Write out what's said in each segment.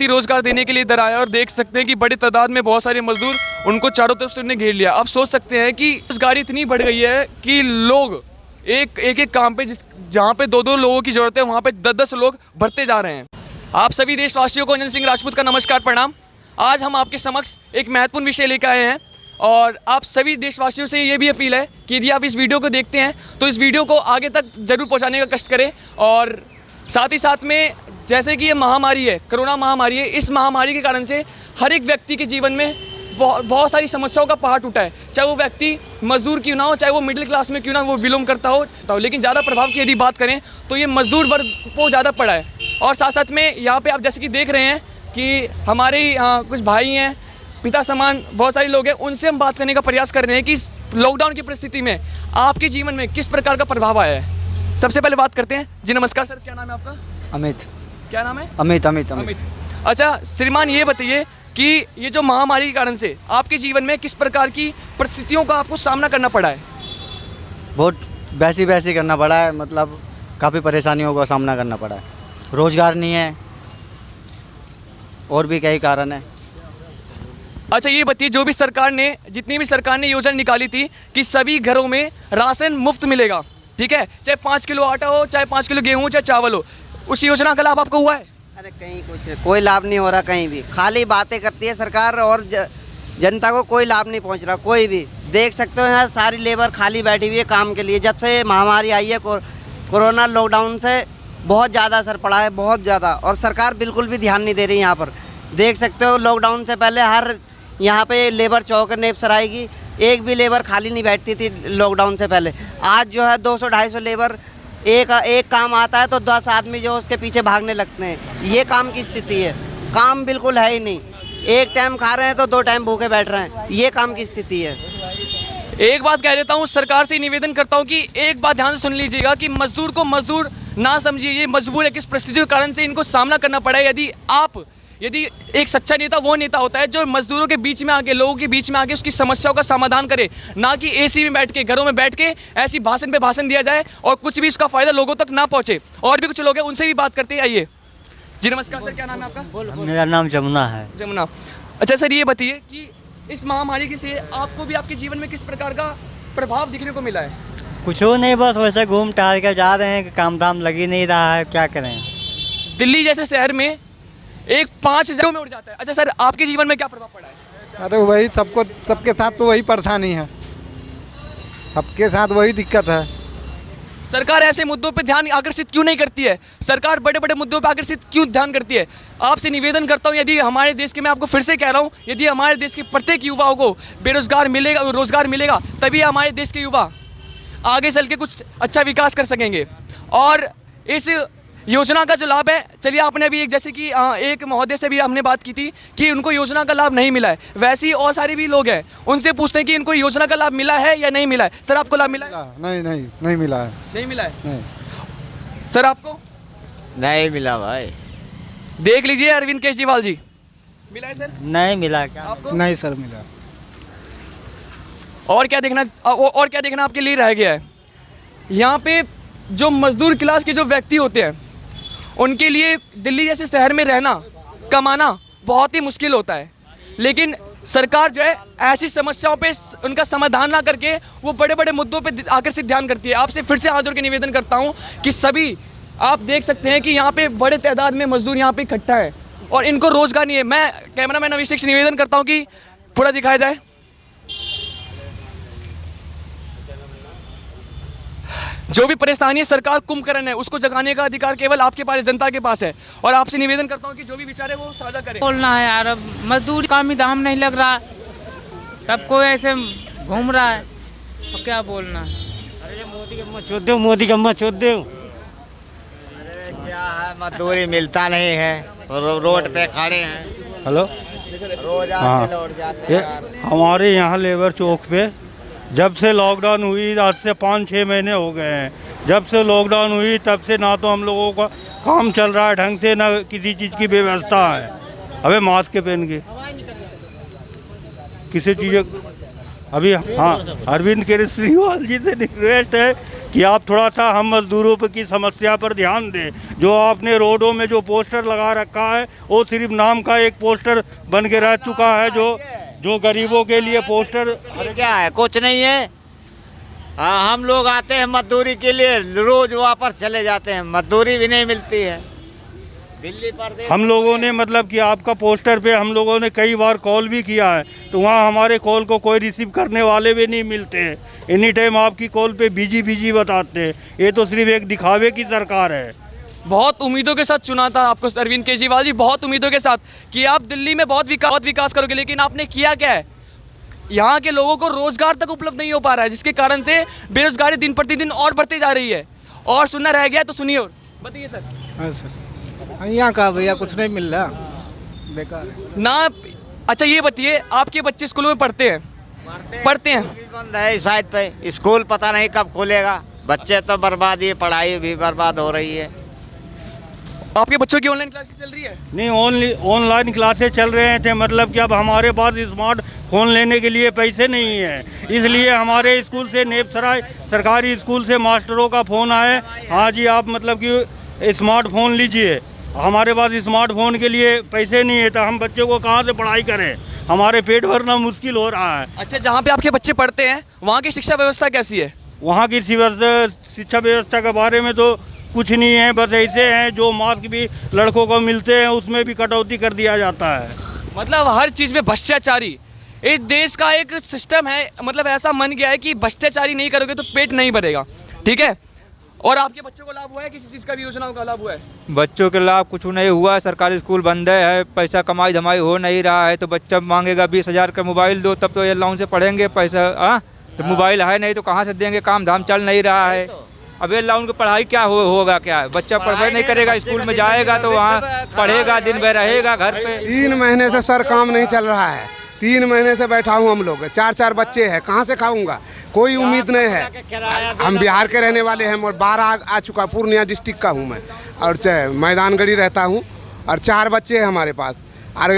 व्यक्ति रोजगार देने के लिए इधर आया और देख सकते हैं कि बड़ी तादाद में बहुत सारे मजदूर उनको चारों तरफ से उन्हें घेर लिया। आप सोच सकते हैं कि रोजगारी इतनी बढ़ गई है कि लोग एक काम पे जहाँ पे 2-2 लोगों की जरूरत है वहाँ पे 10-10 लोग बढ़ते जा रहे हैं। आप सभी देशवासियों को अंजन सिंह राजपूत का नमस्कार प्रणाम। आज हम आपके समक्ष एक महत्वपूर्ण विषय लेकर आए हैं और आप सभी देशवासियों से ये भी अपील है कि यदि आप इस वीडियो को देखते हैं तो इस वीडियो को आगे तक जरूर पहुँचाने का कष्ट करें। और साथ ही साथ में जैसे कि ये महामारी है, कोरोना महामारी है, इस महामारी के कारण से हर एक व्यक्ति के जीवन में बहुत सारी समस्याओं का पहाड़ टूटा है। चाहे वो व्यक्ति मजदूर क्यों ना हो, चाहे वो मिडिल क्लास में क्यों ना वो बिलोंग करता हो, लेकिन ज़्यादा प्रभाव की यदि बात करें तो ये मजदूर वर्ग को ज़्यादा पड़ा है। और साथ साथ में यहाँ पे आप जैसे कि देख रहे हैं कि हमारे कुछ भाई हैं, पिता समान बहुत सारे लोग हैं, उनसे हम बात करने का प्रयास कर रहे हैं कि इस लॉकडाउन की परिस्थिति में आपके जीवन में किस प्रकार का प्रभाव आया है। सबसे पहले बात करते हैं। जी नमस्कार सर, क्या नाम है आपका? अमित। क्या नाम है? अमित। अच्छा श्रीमान, ये बताइए कि ये जो महामारी के कारण से आपके जीवन में किस प्रकार की परिस्थितियों का आपको सामना करना पड़ा है? बहुत वैसी करना पड़ा है, मतलब काफ़ी परेशानियों का सामना करना पड़ा है। रोज़गार नहीं है और भी कई कारण है। अच्छा ये बताइए, जो भी जितनी भी सरकार ने योजना निकाली थी कि सभी घरों में राशन मुफ्त मिलेगा, ठीक है, चाहे 5 किलो आटा हो, चाहे 5 किलो गेहूँ, चाहे चावल हो, उस योजना का लाभ आपको हुआ है? अरे कहीं कोई लाभ नहीं हो रहा, कहीं भी खाली बातें करती है सरकार और जनता को कोई लाभ नहीं पहुंच रहा। कोई भी देख सकते हो यहाँ सारी लेबर खाली बैठी हुई है काम के लिए। जब से महामारी आई है कोरोना लॉकडाउन से बहुत ज़्यादा असर पड़ा है, बहुत ज़्यादा, और सरकार बिल्कुल भी ध्यान नहीं दे रही। यहाँ पर देख सकते हो लॉकडाउन से पहले हर यहाँ पे लेबर चौक नेपसराय की एक भी लेबर खाली नहीं बैठती थी लॉकडाउन से पहले। आज जो है 200-250 लेबर एक काम आता है तो 10 आदमी जो उसके पीछे भागने लगते हैं। ये काम की स्थिति है, काम बिल्कुल है ही नहीं। एक टाइम खा रहे हैं तो 2 टाइम भूखे बैठ रहे हैं, ये काम की स्थिति है। एक बात कह देता हूँ, सरकार से निवेदन करता हूँ कि एक बात ध्यान से सुन लीजिएगा कि मजदूर को मजदूर ना समझिए, ये मजबूर है, किस परिस्थितियों के कारण से इनको सामना करना पड़ा है। यदि एक सच्चा नेता वो नेता होता है जो मजदूरों के बीच में आके, लोगों के बीच में आके उसकी समस्याओं का समाधान करे, ना कि एसी में बैठ के, घरों में बैठ के ऐसी भाषण पे भाषण दिया जाए और कुछ भी उसका फायदा लोगों तक ना पहुंचे। और भी कुछ लोग हैं, उनसे भी बात करते हैं। आइए। जी नमस्कार सर, क्या नाम है आपका? मेरा नाम जमुना है। जमुना। अच्छा सर, ये बताइए कि इस महामारी से आपको भी आपके जीवन में किस प्रकार का प्रभाव दिखने को मिला है? कुछ हो नहीं, बस वैसे घूम टहल कर जा रहे हैं, काम धाम लगी नहीं रहा है, क्या करें। दिल्ली जैसे शहर में एक 5 जगहों में उड़ जाता है। अच्छा सर, आपके जीवन में क्या प्रभाव पड़ा है? अरे वही सबके साथ तो वही परेशानी है, सबके साथ वही दिक्कत है। सरकार ऐसे मुद्दों पे ध्यान आकर्षित क्यों नहीं करती है? सरकार बड़े बड़े मुद्दों पे आकर्षित क्यों ध्यान करती है? आपसे निवेदन करता हूँ, यदि हमारे देश के, मैं आपको फिर से कह रहा हूँ, यदि हमारे देश के प्रत्येक युवाओं को रोजगार मिलेगा तभी हमारे देश के युवा आगे चल के कुछ अच्छा विकास कर सकेंगे। और इस योजना का जो लाभ है, चलिए आपने अभी जैसे कि एक महोदय से भी हमने बात की थी कि उनको योजना का लाभ नहीं मिला है, वैसे ही और सारे भी लोग हैं, उनसे पूछते हैं कि इनको योजना का लाभ मिला है या नहीं मिला है। सर आपको लाभ मिला है? नहीं मिला है। नहीं मिला है? नहीं। सर आपको? नहीं मिला भाई। देख लीजिए अरविंद केजरीवाल जी, मिला है सर? नहीं मिला। क्या आपको? नहीं सर मिला। और क्या देखना आपके लिए रह गया है? यहाँ पे जो मजदूर क्लास के जो व्यक्ति होते हैं उनके लिए दिल्ली जैसे शहर में रहना, कमाना बहुत ही मुश्किल होता है, लेकिन सरकार जो है ऐसी समस्याओं पे उनका समाधान ना करके वो बड़े बड़े मुद्दों पे आकर्षित ध्यान करती है। आपसे फिर से हाथ जोड़ के निवेदन करता हूँ कि सभी आप देख सकते हैं कि यहाँ पे बड़े तादाद में मजदूर यहाँ पे इकट्ठा है और इनको रोजगार नहीं है। मैं कैमरामैन अभिषेक से निवेदन करता हूँ कि पूरा दिखाया जाए। जो भी परेशानी है, सरकार कुंभकर्ण है, उसको जगाने का अधिकार केवल आपके पास, जनता के पास है। और आपसे निवेदन करता हूँ कि जो भी विचार है वो साझा करें। बोलना है यार, अब मजदूर काम ही दाम नहीं लग रहा, सब कोई ऐसे घूम रहा है, तो क्या बोलना है। अरे मोदी का मत छोड़ दो। अरे क्या है, मजदूरी मिलता नहीं है, रोड पे खड़े हैं। हेलो, रोज आते लौट जाते हैं। हमारे यहाँ लेबर चौक पे जब से लॉकडाउन हुई, आज से 5-6 महीने हो गए हैं। जब से लॉकडाउन हुई तब से ना तो हम लोगों का काम चल रहा है ढंग से, ना किसी चीज़ की व्यवस्था है। अबे मास्क पहन के किसी चीज़ अभी हाँ, अरविंद केजरीवाल जी से रिक्वेस्ट है कि आप थोड़ा सा हम मजदूरों पर की समस्या पर ध्यान दें। जो आपने रोडों में जो पोस्टर लगा रखा है वो सिर्फ नाम का एक पोस्टर बन के रह चुका है। जो गरीबों के लिए पोस्टर क्या है, कुछ नहीं है। हाँ, हम लोग आते हैं मजदूरी के लिए, रोज वापस चले जाते हैं, मजदूरी भी नहीं मिलती है। दिल्ली प्रदेश हम लोगों ने मतलब कि आपका पोस्टर पे हम लोगों ने कई बार कॉल भी किया है, तो वहाँ हमारे कॉल को कोई रिसीव करने वाले भी नहीं मिलते हैं। एनी टाइम आपकी कॉल पे बिजी बताते हैं। ये तो सिर्फ एक दिखावे की सरकार है। बहुत उम्मीदों के साथ चुना था आपको अरविंद केजरीवाल जी, बहुत उम्मीदों के साथ कि आप दिल्ली में बहुत विकास करोगे, लेकिन आपने किया क्या है? यहाँ के लोगों को रोजगार तक उपलब्ध नहीं हो पा रहा है, जिसके कारण से बेरोजगारी दिन प्रतिदिन और बढ़ती जा रही है। और सुनना रह गया तो सुनिए और बताइए सर। हाँ सर, यहाँ का भैया कुछ नहीं मिल रहा, बेकार है ना। अच्छा ये बताइए, आपके बच्चे स्कूल में पढ़ते हैं? बंद है शायद पे, स्कूल पता नहीं कब खुलेगा। बच्चे तो बर्बाद, ये पढ़ाई भी बर्बाद हो रही है। आपके बच्चों की ऑनलाइन क्लासेस चल रही है? नहीं, ऑनलाइन क्लासेस चल रहे थे, मतलब कि अब हमारे पास स्मार्टफोन लेने के लिए पैसे नहीं है, इसलिए हमारे स्कूल से नेपसराय सरकारी स्कूल से मास्टरों का फ़ोन आया, हाँ जी आप मतलब कि स्मार्टफोन लीजिए। हमारे पास स्मार्टफोन के लिए पैसे नहीं है, तो हम बच्चों को कहाँ से पढ़ाई करें, हमारे पेट भरना मुश्किल हो रहा है। अच्छा, जहाँ पे आपके बच्चे पढ़ते हैं वहाँ की शिक्षा व्यवस्था कैसी है? वहाँ की शिक्षा व्यवस्था के बारे में तो कुछ नहीं है, बस ऐसे हैं जो मास्क भी लड़कों को मिलते हैं उसमें भी कटौती कर दिया जाता है। मतलब हर चीज़ में भ्रष्टाचारी इस देश का एक सिस्टम है, मतलब ऐसा मन गया है कि भ्रष्टाचारी नहीं करोगे तो पेट नहीं भरेगा, ठीक है। और आपके बच्चों को लाभ हुआ है, किसी चीज़ का भी योजनाओं का लाभ हुआ है? बच्चों के लाभ कुछ नहीं हुआ है, सरकारी स्कूल बंद है, पैसा कमाई धमाई हो नहीं रहा है। तो बच्चा मांगेगा 20,000 का मोबाइल दो, तब तो ये लोन से पढ़ेंगे, पैसा तो मोबाइल है नहीं तो कहाँ से देंगे, काम धाम चल नहीं रहा है। अब ये लाउन की पढ़ाई क्या होगा, क्या बच्चा पढ़ाई नहीं करेगा, स्कूल में जाएगा तो वहाँ पढ़ेगा, दिन भर रहेगा घर पे। 3 महीने से सर काम नहीं चल रहा है, 3 महीने से बैठा हूँ। हम लोग 4 बच्चे हैं, कहाँ से खाऊंगा, कोई उम्मीद नहीं है। हम बिहार के रहने वाले हैं और 12 आ चुका, पूर्णिया डिस्ट्रिक्ट का हूँ मैं, और मैदानगढ़ी रहता हूँ, और 4 बच्चे हैं हमारे पास। और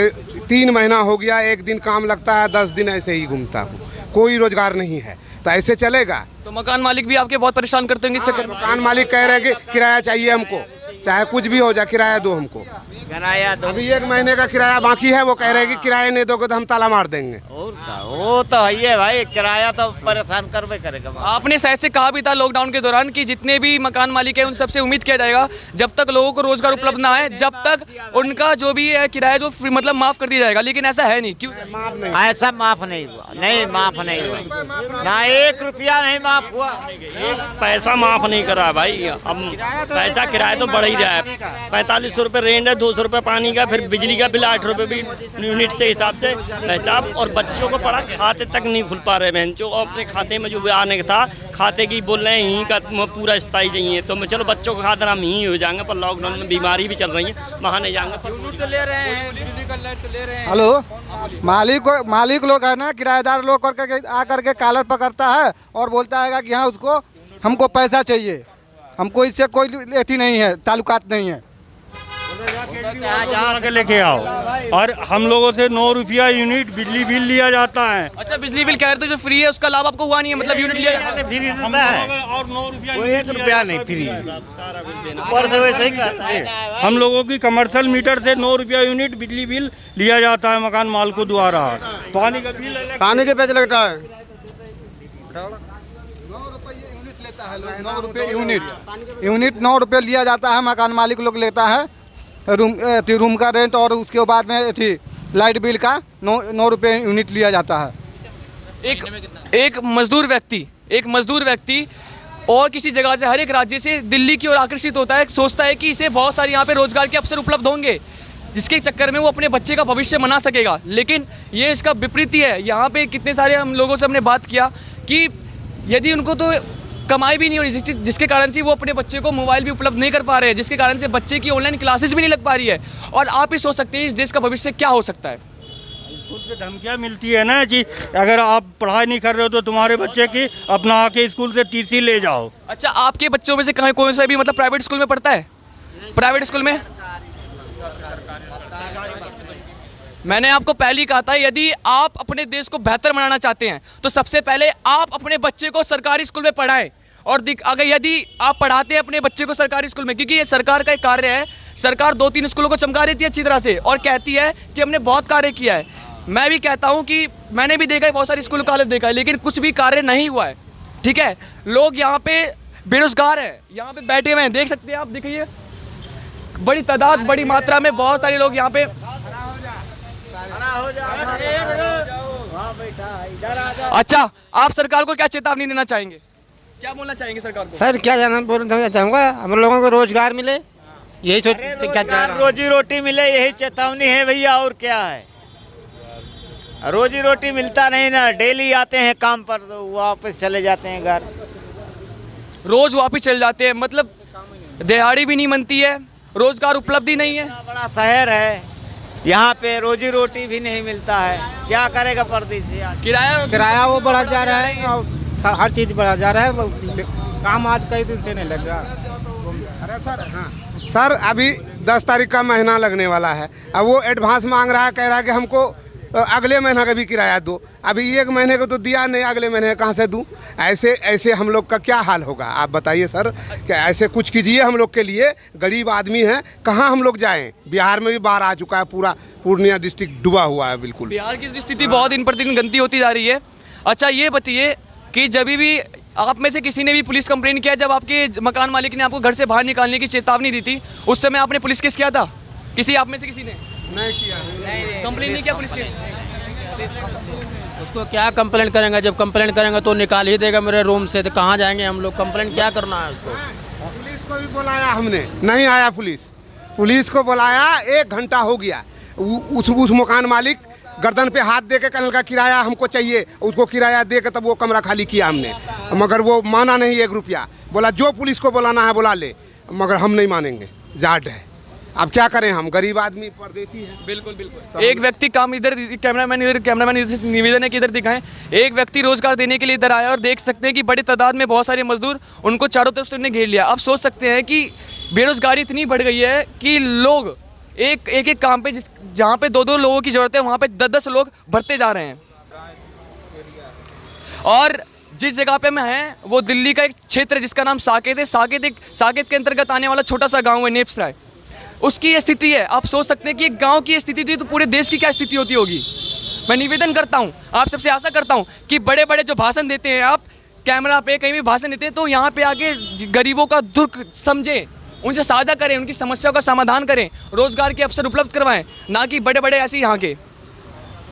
3 महीना हो गया, एक दिन काम लगता है, 10 दिन ऐसे ही घूमता हूँ, कोई रोजगार नहीं है। तो ऐसे चलेगा? तो मकान मालिक भी आपके बहुत परेशान करते होंगे इस चक्कर में? मकान मालिक कह रहे हैं कि किराया चाहिए हमको, चाहे कुछ भी हो जाए, किराया दो हमको। किराया दो। अभी 1 महीने का किराया बाकी है, वो कह रहे हैं कि किराया नहीं दोगे तो हम ताला मार देंगे। और वो तो है ही है भाई, किराया तो परेशान करवे करेगा। आपने शायद से कहा भी था लॉकडाउन के दौरान कि जितने भी मकान मालिक हैं उन सबसे उम्मीद किया जाएगा जब तक लोगों को रोजगार उपलब्ध ना है, जब तक उनका जो भी है किराया जो मतलब माफ कर दिया जाएगा, लेकिन ऐसा है नहीं। क्यों ऐसा माफ नहीं हुआ? नहीं, माफ नहीं हुआ ना, 1 रुपया नहीं माफ हुआ। पैसा माफ नहीं करा भाई, अब पैसा किराया तो बढ़ ही रहा है। 4500 रुपये रेंट है, 200 रुपये पानी का, फिर बिजली का बिल 8 रुपये भी यूनिट से हिसाब से हिसाब। और बच्चों को पढ़ा खाते तक नहीं खुल पा रहे बहन, जो अपने खाते में जो आने का था खाते की बोल रहे हैं यहीं का पूरा स्थायी चाहिए। तो मैं चलो बच्चों का खाते हम यहीं हो जाएंगे, पर लॉकडाउन में बीमारी भी चल रही है, वहाँ नहीं जाएंगे। तो ले रहे हैं। हेलो, मालिक लोग है ना, किराएदार लोग करके आकर के कॉलर पकड़ता है और बोलता है कि हाँ उसको हमको पैसा चाहिए, हमको इससे कोई एथी नहीं है, ताल्लुकात नहीं है। जहाँ के लेके आओ, और हम लोगों से 9 रुपया यूनिट बिजली बिल लिया जाता है। अच्छा, बिजली बिल कह रहे थे जो फ्री है उसका लाभ आपको हुआ नहीं है, मतलब यूनिट लिया फ्री और 9 रुपया, 1 रुपया नहीं फ्री, ऊपर से वैसे ही कहता है। हम लोगों की कमर्शियल मीटर से 9 रुपया यूनिट बिजली बिल लिया जाता है मकान मालिकों द्वारा। पानी का बिल, पानी के पैसे लगता है 9 रुपये यूनिट 9 रुपये लिया जाता है, मकान मालिक लोग लेता है। रूम का रेंट और उसके बाद में थी लाइट बिल का 9 रुपये यूनिट लिया जाता है। एक मजदूर व्यक्ति और किसी जगह से, हर एक राज्य से दिल्ली की ओर आकर्षित होता है, सोचता है कि इसे बहुत सारे यहाँ पे रोजगार के अवसर उपलब्ध होंगे, जिसके चक्कर में वो अपने बच्चे का भविष्य बना सकेगा। लेकिन ये इसका विपरीत ही है। यहाँ पे कितने सारे हम लोगों से हमने बात किया कि यदि उनको तो कमाई भी नहीं हो रही, जिसके कारण से वो अपने बच्चे को मोबाइल भी उपलब्ध नहीं कर पा रहे हैं, जिसके कारण से बच्चे की ऑनलाइन क्लासेस भी नहीं लग पा रही है। और आप ही सोच सकते हैं इस देश का भविष्य क्या हो सकता है। स्कूल से धमकियाँ मिलती है ना कि अगर आप पढ़ाई नहीं कर रहे हो तो तुम्हारे बच्चे की अपना आके स्कूल से टीसी ले जाओ। अच्छा, आपके बच्चों में से कहीं कौन सा भी मतलब प्राइवेट स्कूल में पढ़ता है? प्राइवेट स्कूल में मैंने आपको पहले ही कहा था, यदि आप अपने देश को बेहतर बनाना चाहते हैं तो सबसे पहले आप अपने बच्चे को सरकारी स्कूल में पढ़ाएं। और अगर यदि आप पढ़ाते हैं अपने बच्चे को सरकारी स्कूल में, क्योंकि ये सरकार का एक कार्य है, सरकार 2-3 स्कूलों को चमका देती है अच्छी तरह से और कहती है कि हमने बहुत कार्य किया है। मैं भी कहता हूँ कि मैंने भी देखा है, बहुत सारे स्कूल कॉलेज देखा है, लेकिन कुछ भी कार्य नहीं हुआ है। ठीक है, लोग यहाँ पे बेरोजगार हैं, यहाँ पे बैठे हुए हैं, देख सकते हैं आप, देखिए बड़ी तादाद, बड़ी मात्रा में बहुत सारे लोग यहाँ पे। अच्छा, आप सरकार को क्या चेतावनी देना चाहेंगे, क्या बोलना चाहेंगे सरकार को? सर क्या बोलना चाहूँगा, हम लोगों को रोजगार मिले, यही रोजी रोटी मिले, यही चेतावनी है भैया, और क्या है। रोजी रोटी मिलता नहीं ना, डेली आते हैं काम पर तो वापस चले जाते हैं घर, रोज वापस चले जाते हैं, मतलब दिहाड़ी भी नहीं बनती है, रोजगार उपलब्धि नहीं है। बड़ा शहर है, यहाँ पे रोजी रोटी भी नहीं मिलता है, क्या करेगा परदेसी? किराया वो बढ़ा जा रहा है और हर चीज़ बढ़ा जा रहा है, काम आज कई दिन से नहीं लग रहा। अरे सर, हाँ सर, अभी 10 तारीख का महीना लगने वाला है, अब वो एडवांस मांग रहा है, कह रहा है कि हमको अगले महीना का भी किराया दो। अभी 1 महीने को तो दिया नहीं, अगले महीने कहाँ से दूँ? ऐसे हम लोग का क्या हाल होगा, आप बताइए सर। क्या ऐसे कुछ कीजिए हम लोग के लिए, गरीब आदमी हैं, कहाँ हम लोग जाएं? बिहार में भी बाढ़ आ चुका है, पूरा पूर्णिया डिस्ट्रिक्ट डूबा हुआ है बिल्कुल। बिहार की स्थिति बहुत दिन प्रतिदिन गंदी होती जा रही है। अच्छा, ये बताइए कि जब भी आप में से किसी ने भी पुलिस कंप्लेन किया, जब आपके मकान मालिक ने आपको घर से बाहर निकालने की चेतावनी दी थी, उस समय आपने पुलिस केस किया था? किसी आप में से किसी ने नहीं किया, कंप्लेन नहीं किया पुलिस के? उसको क्या कंप्लेंट करेंगे, जब कंप्लेंट करेंगे तो निकाल ही देगा मेरे रूम से, तो कहाँ जाएंगे हम लोग? कंप्लेंट क्या करना है उसको? पुलिस को भी बुलाया हमने, नहीं आया पुलिस को बुलाया, 1 घंटा हो गया। उस मकान मालिक गर्दन पे हाथ दे के कहने का किराया हमको चाहिए, उसको किराया दे के तब वो कमरा खाली किया हमने, मगर वो माना नहीं 1 रुपया, बोला जो पुलिस को बुलाना है बुला ले, मगर हम नहीं मानेंगे, जाट है। अब क्या करें, हम गरीब आदमी परदेसी हैं। बिल्कुल बिल्कुल। एक व्यक्ति काम इधर, कैमरामैन इधर निवेदन है कि इधर दिखाएं, एक व्यक्ति रोजगार देने के लिए इधर आया और देख सकते हैं कि बड़ी तादाद में बहुत सारे मजदूर, उनको चारों तरफ से उन्हें घेर लिया। अब सोच सकते हैं कि बेरोजगारी इतनी बढ़ गई है कि लोग एक काम पे, जहाँ पे 2-2 लोगों की जरूरत है, वहाँ पे 10-10 लोग बढ़ते जा रहे हैं। और जिस जगह पे मैं हैं वो दिल्ली का एक क्षेत्र है जिसका नाम साकेत है। साकेत के अंतर्गत आने वाला छोटा सा गाँव है नेप्सराय, उसकी ये स्थिति है। आप सोच सकते हैं कि एक गांव की स्थिति थी तो पूरे देश की क्या स्थिति होती होगी। मैं निवेदन करता हूं, आप सबसे आशा करता हूं कि बड़े बड़े जो भाषण देते हैं, आप कैमरा पे कहीं भी भाषण देते हैं, तो यहाँ पे आके गरीबों का दुख समझें, उनसे साझा करें, उनकी समस्याओं का समाधान करें, रोजगार के अवसर उपलब्ध करवाएं, ना कि बड़े बड़े ऐसे यहाँ के